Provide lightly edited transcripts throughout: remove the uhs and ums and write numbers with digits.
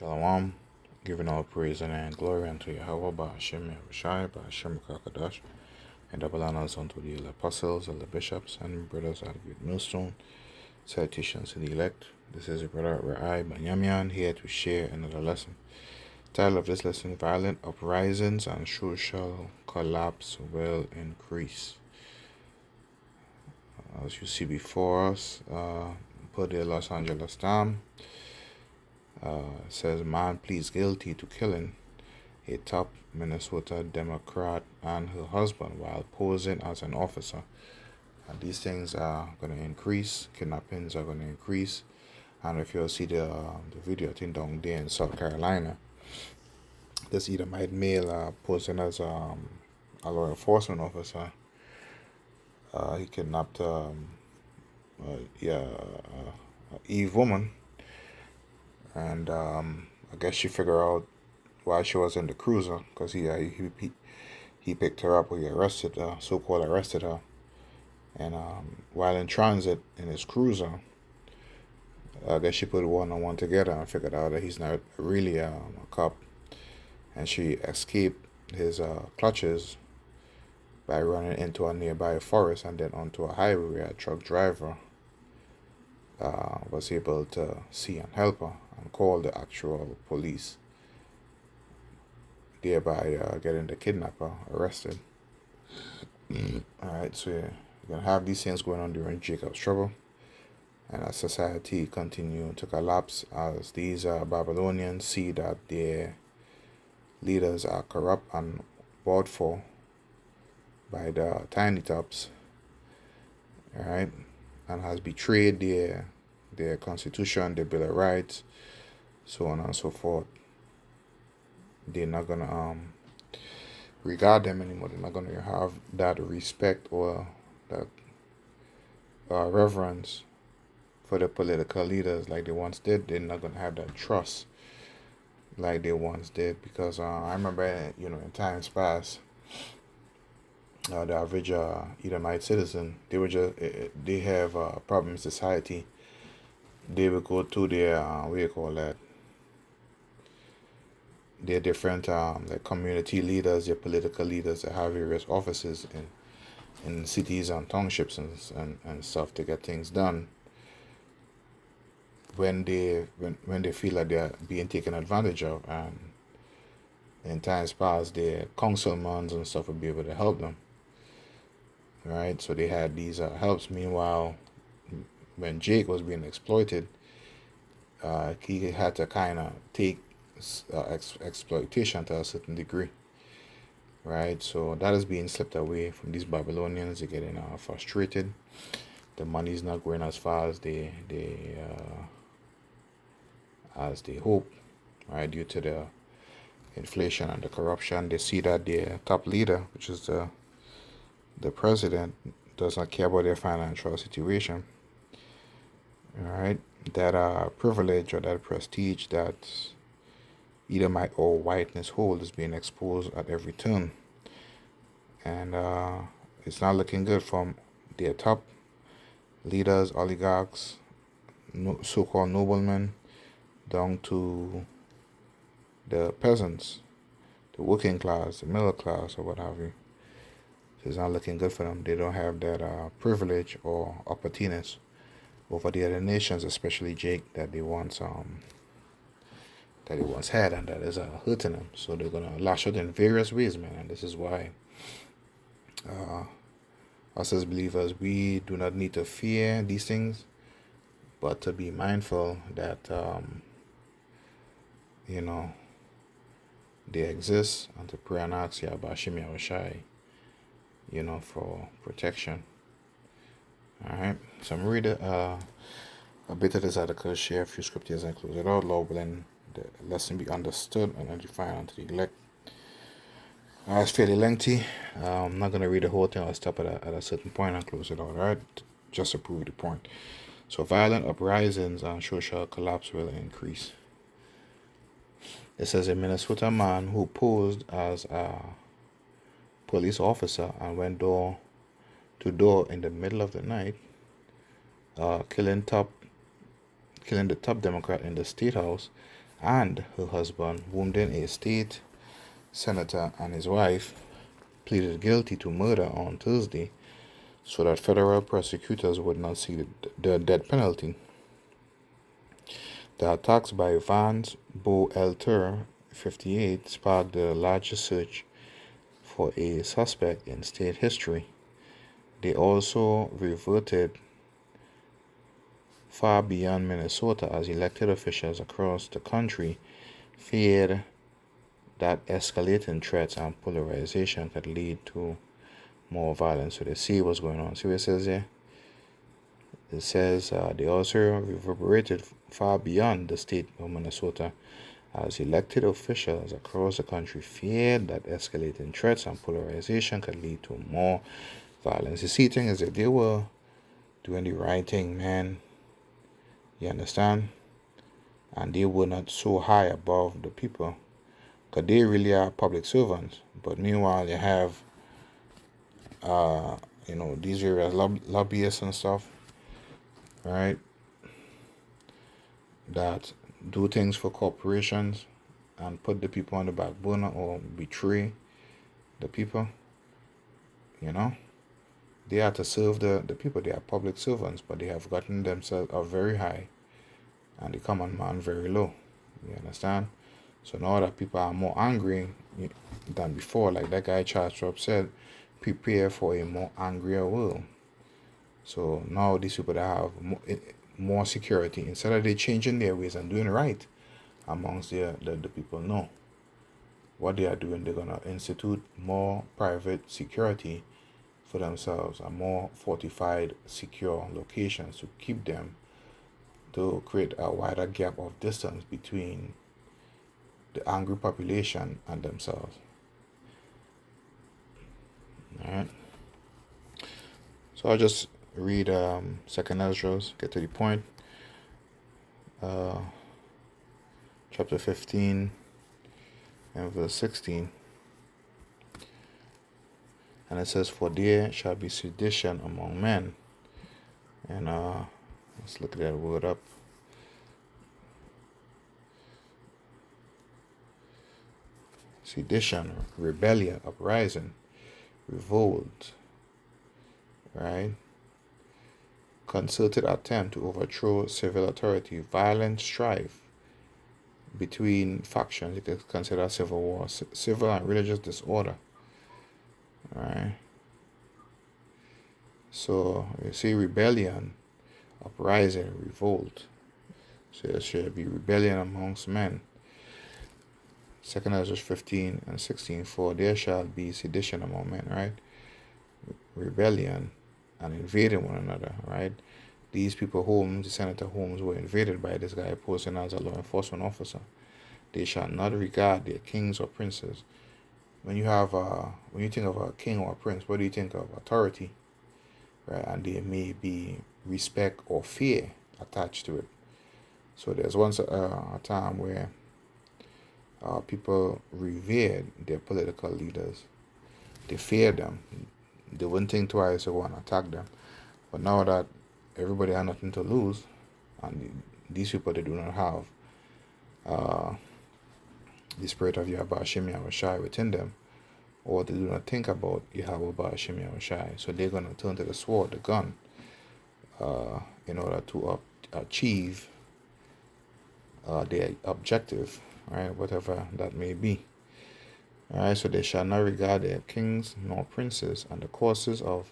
Shalom, giving all praise and glory unto Yahweh, Ba'ashem Yahushai, Ba'ashem Kakadash, and double honors unto the apostles, and the bishops, and brothers at the millstone. Salutations to the elect. This is your brother Ra'ai Banyamian here to share another lesson. Title of this lesson: Violent uprisings and social collapse will increase. As you see before us, put the Los Angeles Times. Says man pleads guilty to killing a top Minnesota Democrat and her husband while posing as an officer. And these things are going to increase. Kidnappings are going to increase. And if you'll see the video, I think down there in South Carolina, this Edomite male posing as a law enforcement officer. He kidnapped Eve woman. And I guess she figured out why she was in the cruiser, because he picked her up, or he arrested her, so-called arrested her. And while in transit in his cruiser, I guess she put one and one together and figured out that he's not really a cop. And she escaped his clutches by running into a nearby forest and then onto a highway where a truck driver was able to see and help her and call the actual police, thereby getting the kidnapper arrested. Alright, so you're going to have these things going on during Jacob's trouble, and as society continue to collapse, as these Babylonians see that their leaders are corrupt and bought for by the tiny tops, alright, and has betrayed their constitution, their Bill of Rights, so on and so forth. They're not gonna regard them anymore. They're not gonna have that respect or that reverence for the political leaders like they once did. They're not gonna have that trust like they once did, because I remember, in times past, the average Edomite citizen, they have a problem in society. They will go to their their different like community leaders, their political leaders that have various offices in cities and townships and stuff to get things done. When they feel like they're being taken advantage of, and in times past, their councilmen and stuff would be able to help them. Right, so they had these helps. Meanwhile, when Jake was being exploited, he had to kind of take exploitation to a certain degree, right? So that is being slipped away from these Babylonians. They're getting frustrated. The money is not going as far as they hope, right? Due to the inflation and the corruption, they see that their top leader, which is the president, does not care about their financial situation. All right, that privilege or that prestige that Edomite or whiteness hold is being exposed at every turn, and it's not looking good from their top leaders, oligarchs, so-called noblemen, down to the peasants, the working class, the middle class, or what have you. It's not looking good for them. They don't have that privilege or opportunities over the other nations, especially Jake, that they once had, and that is hurting them. So they're gonna lash out in various ways, man. And this is why us as believers, we do not need to fear these things, but to be mindful that they exist, and to pray and ask Ba'ashem Yahushai, for protection. Alright, so I'm going to read a bit of this article, share a few scriptures, and close it out. Lord willing, the lesson be understood and edified unto the elect. It's fairly lengthy. I'm not going to read the whole thing. I'll stop at a certain point and close it out, alright? Just to prove the point. So violent uprisings and social collapse will increase. It says a Minnesota man who posed as a police officer and went door to door in the middle of the night, killing the top Democrat in the state house and her husband, whom then a state senator and his wife pleaded guilty to murder on Thursday so that federal prosecutors would not see the death penalty. The attacks by Vance Boelter, 58, sparked the largest search for a suspect in state history. They also reverted far beyond Minnesota as elected officials across the country feared that escalating threats and polarization could lead to more violence. So they see what's going on. See what it says here? It says they also reverberated far beyond the state of Minnesota as elected officials across the country feared that escalating threats and polarization could lead to more violence. The see thing is that they were doing the right thing, man. You understand? And they were not so high above the people, because they really are public servants. But meanwhile, you have, these various lobbyists and stuff, right, that do things for corporations and put the people on the back burner or betray the people. They are to serve the people. They are public servants, but they have gotten themselves up very high and the common man very low. You understand? So now that people are more angry than before, like that guy Charles Schwab said, prepare for a more angrier world. So now these people that have more security, instead of they changing their ways and doing right amongst the people, no. What they are doing, they're going to institute more private security for themselves and more fortified, secure locations to keep them, to create a wider gap of distance between the angry population and themselves. Alright. So I'll just read Second Ezra, get to the point. Chapter 15 and verse 16. And it says, "For there shall be sedition among men." And let's look at that word up. Sedition, rebellion, uprising, revolt, right? Concerted attempt to overthrow civil authority, violent strife between factions. You could consider civil war, civil and religious disorder, right? So you see rebellion, uprising, revolt. So there should be rebellion amongst men. 2 Ezra 15 and 16, "For there shall be sedition among men," right? Rebellion and invading one another, right? These people homes, the senator homes, were invaded by this guy posing as a law enforcement officer. They shall not regard their kings or princes. When you think of a king or a prince, what do you think of? Authority, right? And there may be respect or fear attached to it. So there's once a time where people revered their political leaders. They feared them. They wouldn't think twice to go and attack them. But now that everybody had nothing to lose, and these people, they do not have the spirit of Yahweh Hashem Yahweh Shai within them, or they do not think about Yahweh Hashem Yahweh Shai. So they're going to turn to the sword, the gun, in order to achieve their objective, right? Whatever that may be. Alright, so they shall not regard their kings nor princes, and the causes of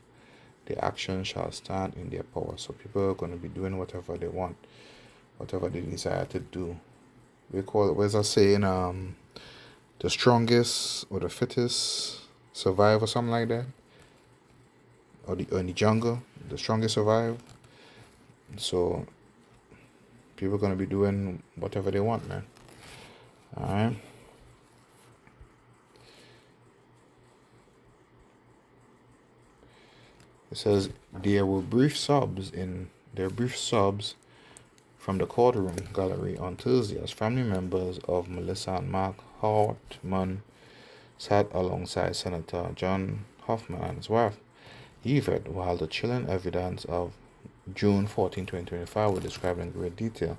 their actions shall stand in their power. So people are going to be doing whatever they want, whatever they desire to do. We call it, where's that saying, the strongest or the fittest survive, or something like that? Or in the jungle, the strongest survive. So people are going to be doing whatever they want, man. Alright. It says there were brief sobs from the courtroom gallery on Thursday as family members of Melissa and Mark Hartman sat alongside Senator John Hoffman and his wife, Yvette, while the chilling evidence of June 14, 2025 was described in great detail,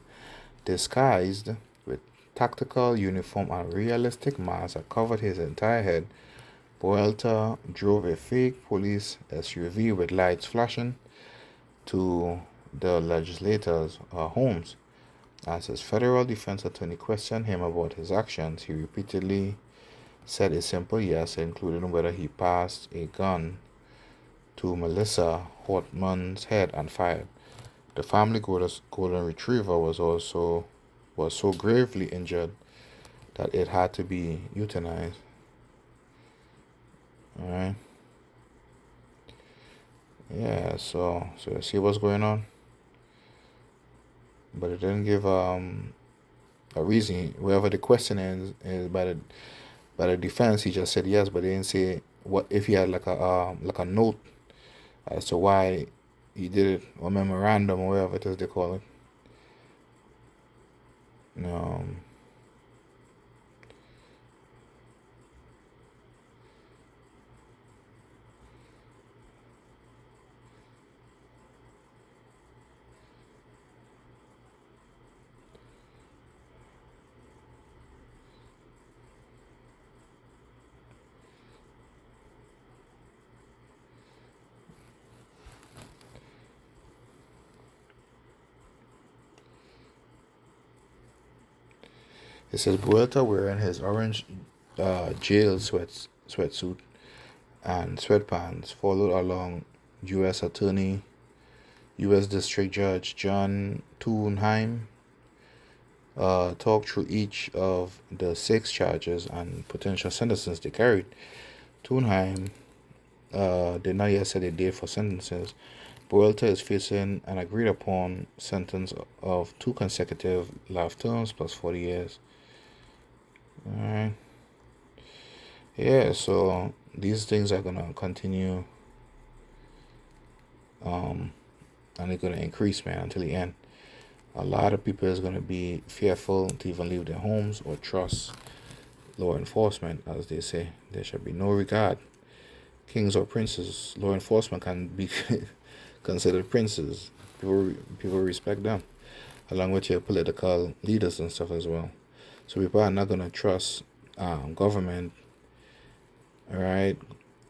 disguised with tactical uniform and realistic mask that covered his entire head, Boelta drove a fake police SUV with lights flashing to the legislators' homes. As his federal defense attorney questioned him about his actions, he repeatedly said a simple yes, including whether he passed a gun to Melissa Hortman's head and fired. The family golden retriever was so gravely injured that it had to be euthanized. All right. Yeah. So you see what's going on, but it didn't give a reason. Wherever the question is by the defense, he just said yes, but they didn't say what if he had like a note as to why he did it, or memorandum, or whatever it is they call it. Um, it says Buelta wearing his orange jail sweatsuit and sweatpants followed along U.S. Attorney, U.S. District Judge John Thunheim talked through each of the 6 charges and potential sentences they carried. Thunheim did not yet set a date for sentences. Buelta is facing an agreed upon sentence of 2 consecutive life terms plus 40 years. Alright. Yeah, so these things are gonna continue and they're gonna increase, man, until the end. A lot of people is gonna be fearful to even leave their homes or trust law enforcement, as they say. There should be no regard. Kings or princes, law enforcement can be considered princes. People respect them, along with your political leaders and stuff as well. So people are not gonna trust government, all right,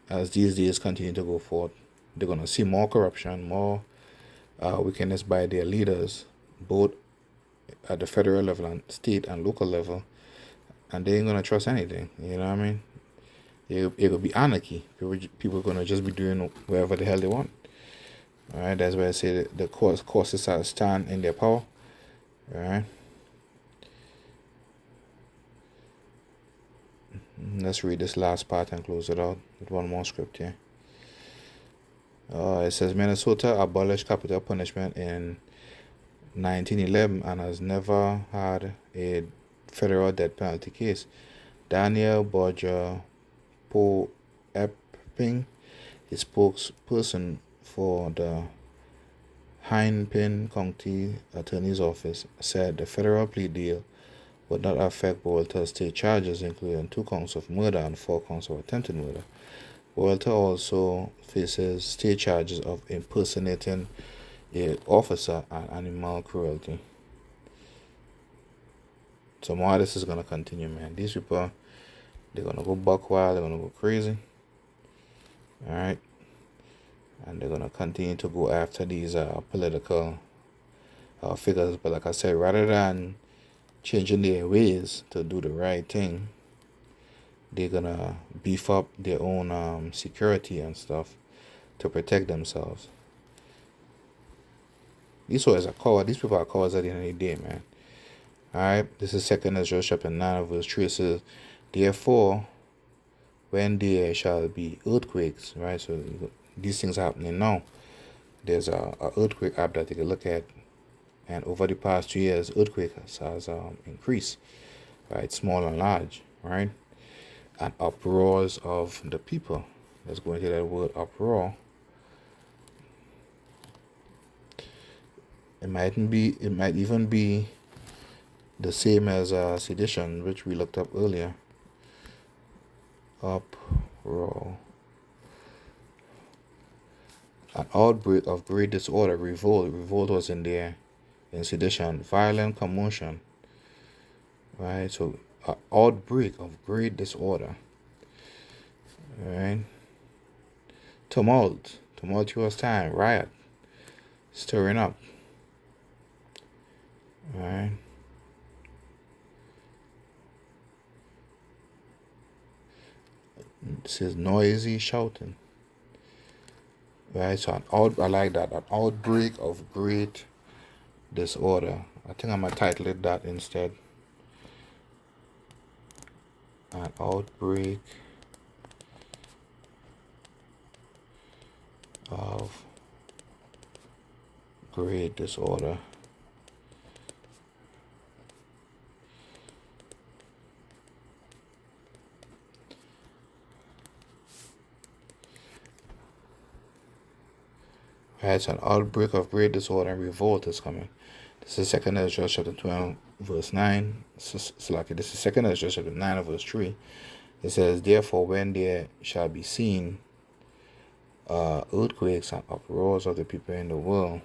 as these days continue to go forward. They're gonna see more corruption, more wickedness by their leaders, both at the federal level and state and local level, and they ain't gonna trust anything. You know what I mean? It will be anarchy. People are gonna just be doing whatever the hell they want. All right, that's why I say that the courses are stand in their power. All right. Let's read this last part and close it out with one more script here. It says Minnesota abolished capital punishment in 1911 and has never had a federal death penalty case. Daniel Bodger Poepping, a spokesperson for the Hennepin County Attorney's Office, said the federal plea deal would not affect Boelta's state charges, including 2 counts of murder and 4 counts of attempted murder. Boelta also faces state charges of impersonating an officer and animal cruelty. So more of this is gonna continue, man. These people, they're gonna go buck wild, they're gonna go crazy. Alright. And they're gonna continue to go after these political figures. But like I said, rather than changing their ways to do the right thing, they're gonna beef up their own security and stuff to protect themselves. These boys are cowards. These people are cowards at the end of the day, man. Alright, this is 2 Ezra chapter 9 verse 3. It says, therefore, when there shall be earthquakes, right? So these things are happening now. There's a earthquake app that you can look at, and over the past 2 years, earthquakes has increased, right? Small and large, right? And uproars of the people. Let's go into that word uproar. It might even be the same as sedition, which we looked up earlier. Uproar. An outbreak of great disorder, revolt. Revolt was in there. In sedition, violent commotion. Right? So, outbreak of great disorder. Right? Tumult, tumultuous time, riot, stirring up. Right? This is noisy shouting. Right? So, I like that. An outbreak of great disorder. I think I'm going to title it that instead. An outbreak of great disorder. Right? So, an outbreak of great disorder and revolt is coming. This is 2nd Ezra chapter 12, verse 9. This is 2nd Ezra chapter 9, verse 3. It says, therefore, when there shall be seen earthquakes and uproars of the people in the world,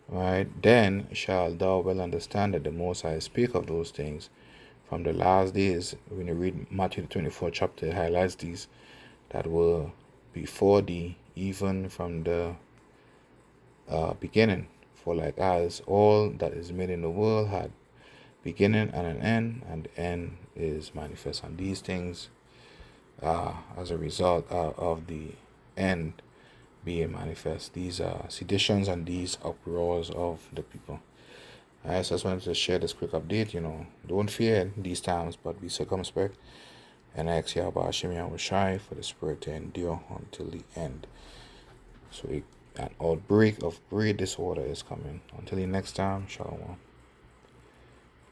right, then shalt thou well understand that the Most High speak of those things from the last days. When you read Matthew the 24th chapter, it highlights these that were before thee, even from the beginning. For like as all that is made in the world had beginning and an end, and the end is manifest. And these things, as a result of the end being manifest, these seditions and these uproars of the people. Alright, so I just wanted to share this quick update. Don't fear these times, but be circumspect. And I ask Yahweh Hashem Yahweh Shai for the spirit to endure until the end. So an outbreak of great disorder is coming. Until the next time, Shalom.